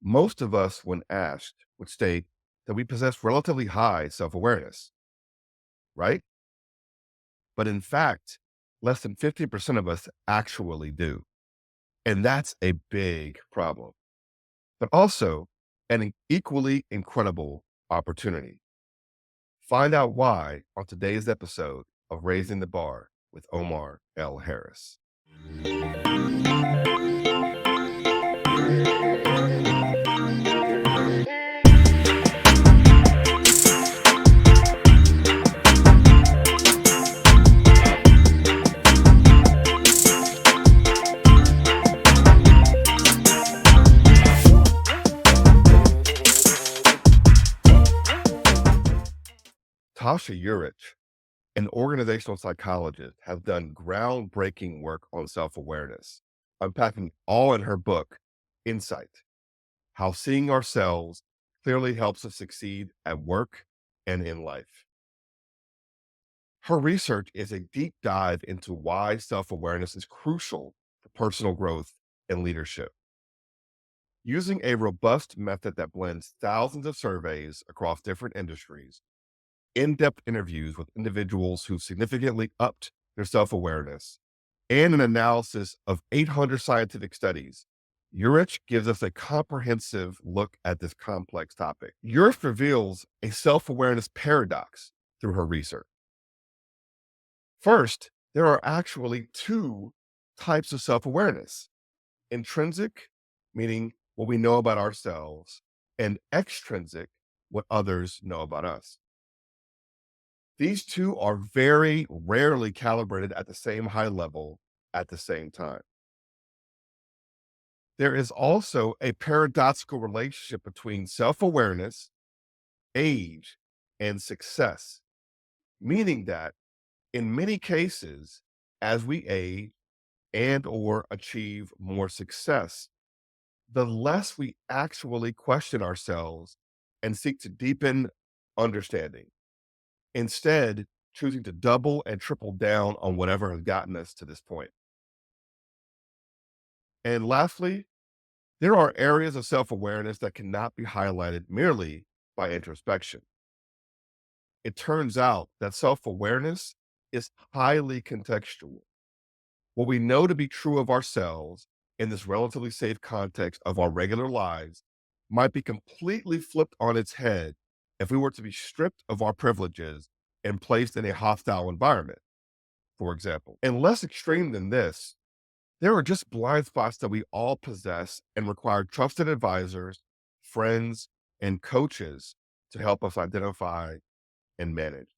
Most of us, when asked, would state that we possess relatively high self awareness, right? But in fact, less than 50% of us actually do. And that's a big problem, but also an equally incredible opportunity. Find out why on today's episode of Raising the Bar with Omar L. Harris. Tasha Urich, an organizational psychologist, has done groundbreaking work on self awareness, unpacking all in her book, Insight: How Seeing Ourselves Clearly Helps Us Succeed at Work and in Life. Her research is a deep dive into why self awareness is crucial for personal growth and leadership. Using a robust method that blends thousands of surveys across different industries, in-depth interviews with individuals who significantly upped their self-awareness, and an analysis of 800 scientific studies, Urich gives us a comprehensive look at this complex topic. Urich reveals a self-awareness paradox through her research. First, there are actually two types of self-awareness: intrinsic, meaning what we know about ourselves, and extrinsic, what others know about us. These two are very rarely calibrated at the same high level at the same time. There is also a paradoxical relationship between self awareness, age, and success, meaning that in many cases, as we age and/or achieve more success, the less we actually question ourselves and seek to deepen understanding, instead choosing to double and triple down on whatever has gotten us to this point. And lastly, there are areas of self awareness that cannot be highlighted merely by introspection. It turns out that self awareness is highly contextual. What we know to be true of ourselves in this relatively safe context of our regular lives might be completely flipped on its head if we were to be stripped of our privileges and placed in a hostile environment, for example. And less extreme than this, there are just blind spots that we all possess and require trusted advisors, friends, and coaches to help us identify and manage.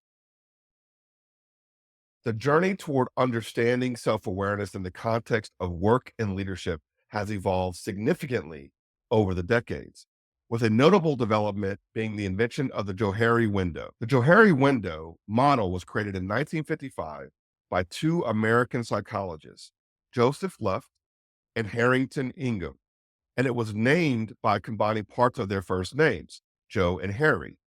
The journey toward understanding self awareness in the context of work and leadership has evolved significantly over the decades, with a notable development being the invention of the Johari window. The Johari window model was created in 1955 by two American psychologists, Joseph Luft and Harrington Ingham, and it was named by combining parts of their first names, Joe and Harry.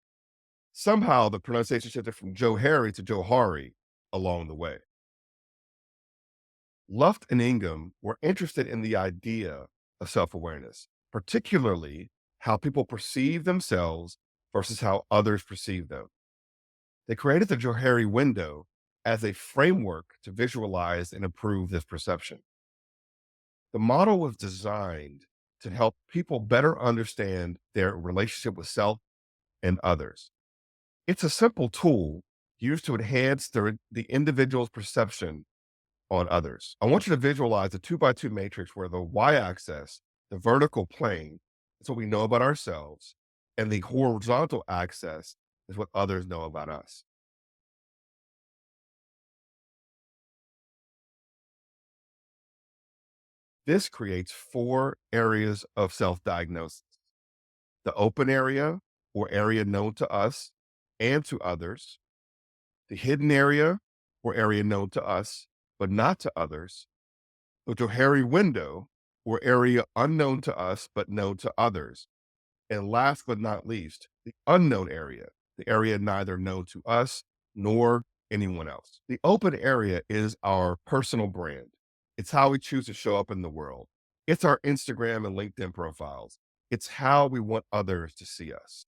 Somehow the pronunciation shifted from Johari to Johari along the way. Luft and Ingham were interested in the idea of self awareness, particularly how people perceive themselves versus how others perceive them. They created the Johari window as a framework to visualize and improve this perception. The model was designed to help people better understand their relationship with self and others. It's a simple tool used to enhance the individual's perception on others. I want you to visualize a 2 by 2 matrix where the y axis, the vertical plane, is what we know about ourselves, and the horizontal axis is what others know about us. This creates four areas of self diagnosis: the open area, or area known to us and to others; the hidden area, or area known to us but not to others; the Johari window, or area unknown to us but known to others; and last but not least, the unknown area, the area neither known to us nor anyone else. The open area is our personal brand. It's how we choose to show up in the world. It's our Instagram and LinkedIn profiles. It's how we want others to see us.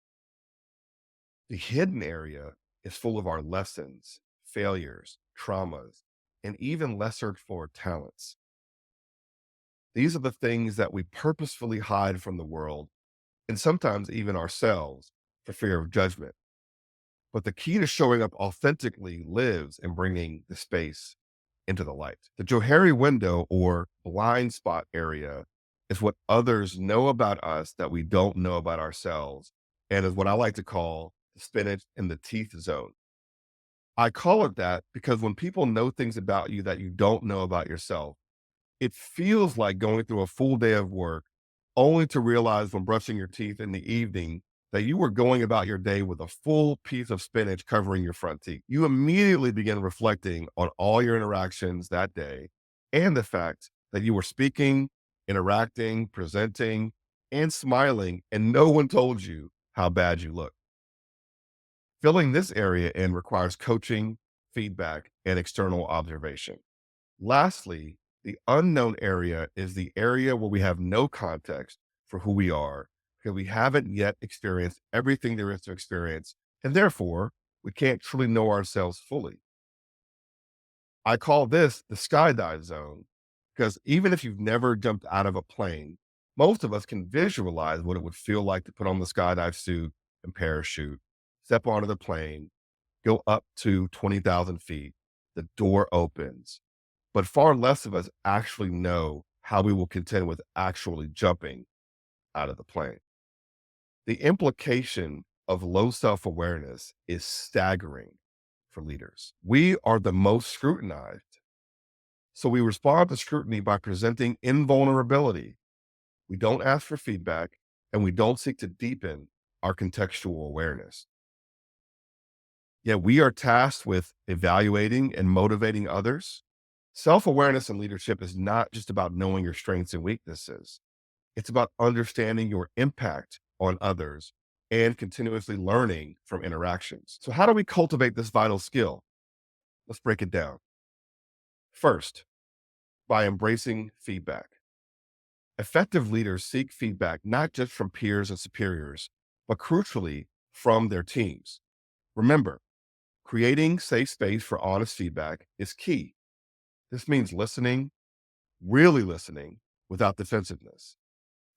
The hidden area is full of our lessons, failures, traumas, and even lesser explored talents. These are the things that we purposefully hide from the world and sometimes even ourselves for fear of judgment. But the key to showing up authentically lives in bringing the space into the light. The Johari window or blind spot area is what others know about us that we don't know about ourselves, and is what I like to call the spinach in the teeth zone. I call it that because when people know things about you that you don't know about yourself, it feels like going through a full day of work only to realize when brushing your teeth in the evening that you were going about your day with a full piece of spinach covering your front teeth. You immediately begin reflecting on all your interactions that day and the fact that you were speaking, interacting, presenting, and smiling, and no one told you how bad you look. Filling this area in requires coaching, feedback, and external observation. Lastly, the unknown area is the area where we have no context for who we are because we haven't yet experienced everything there is to experience. And therefore, we can't truly know ourselves fully. I call this the skydive zone because even if you've never jumped out of a plane, most of us can visualize what it would feel like to put on the skydive suit and parachute, step onto the plane, go up to 20,000 feet. The door opens, but far less of us actually know how we will contend with actually jumping out of the plane. The implication of low self awareness is staggering for leaders. We are the most scrutinized. So we respond to scrutiny by presenting invulnerability. We don't ask for feedback and we don't seek to deepen our contextual awareness. Yet we are tasked with evaluating and motivating others. Self awareness in leadership is not just about knowing your strengths and weaknesses, it's about understanding your impact on others and continuously learning from interactions. So, how do we cultivate this vital skill? Let's break it down. First, by embracing feedback. Effective leaders seek feedback not just from peers and superiors, but crucially from their teams. Remember, creating safe space for honest feedback is key. This means listening, really listening without defensiveness.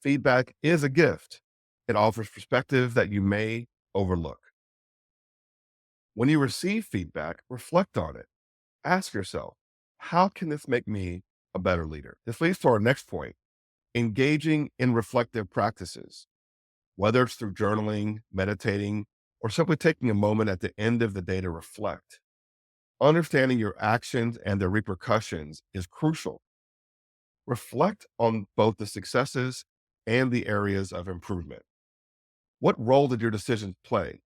Feedback is a gift. It offers perspective that you may overlook. When you receive feedback, reflect on it. Ask yourself, how can this make me a better leader? This leads to our next point, engaging in reflective practices, whether it's through journaling, meditating, or simply taking a moment at the end of the day to reflect. Understanding your actions and their repercussions is crucial. Reflect on both the successes and the areas of improvement. What role did your decisions play?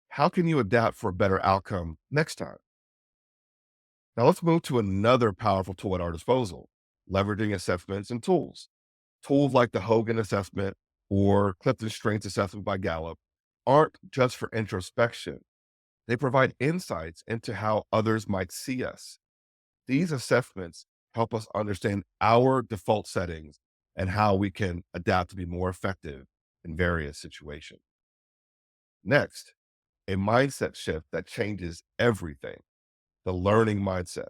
How can you adapt for a better outcome next time? Now let's move to another powerful tool at our disposal, leveraging assessments and tools. Tools like the Hogan assessment or Clifton Strengths assessment by Gallup aren't just for introspection. They provide insights into how others might see us. These assessments help us understand our default settings and how we can adapt to be more effective in various situations. Next, a mindset shift that changes everything, the learning mindset.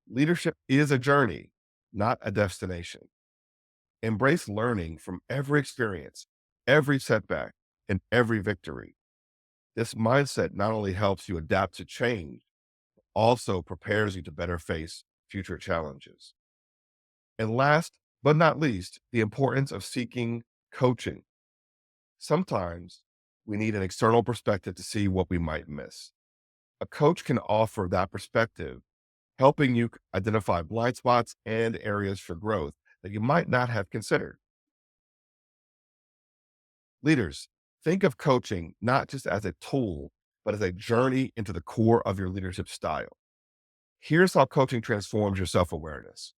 Leadership is a journey, not a destination. Embrace learning from every experience, every setback, and every victory. This mindset not only helps you adapt to change, also prepares you to better face future challenges. And last but not least, the importance of seeking coaching. Sometimes we need an external perspective to see what we might miss. A coach can offer that perspective, helping you identify blind spots and areas for growth that you might not have considered. Leaders, think of coaching not just as a tool, but as a journey into the core of your leadership style. Here's how coaching transforms your self awareness.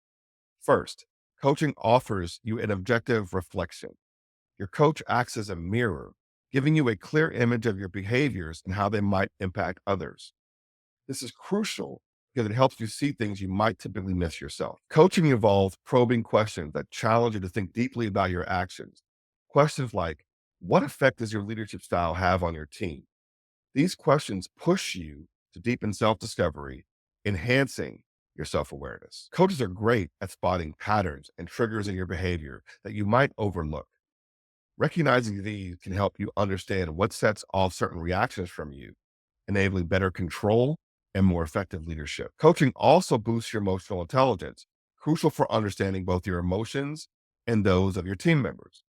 First, coaching offers you an objective reflection. Your coach acts as a mirror, giving you a clear image of your behaviors and how they might impact others. This is crucial because it helps you see things you might typically miss yourself. Coaching involves probing questions that challenge you to think deeply about your actions. Questions like, what effect does your leadership style have on your team? These questions push you to deepen self discovery, enhancing your self awareness. Coaches are great at spotting patterns and triggers in your behavior that you might overlook. Recognizing these can help you understand what sets off certain reactions from you, enabling better control and more effective leadership. Coaching also boosts your emotional intelligence, crucial for understanding both your emotions and those of your team members.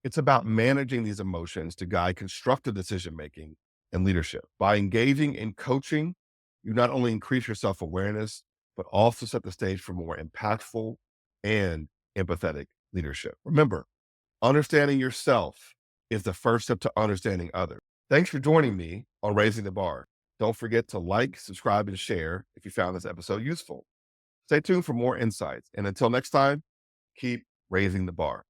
It's about managing these emotions to guide constructive decision making and leadership. By engaging in coaching, you not only increase your self awareness, but also set the stage for more impactful and empathetic leadership. Remember, understanding yourself is the first step to understanding others. Thanks for joining me on Raising the Bar. Don't forget to like, subscribe, and share if you found this episode useful. Stay tuned for more insights. And until next time, keep raising the bar.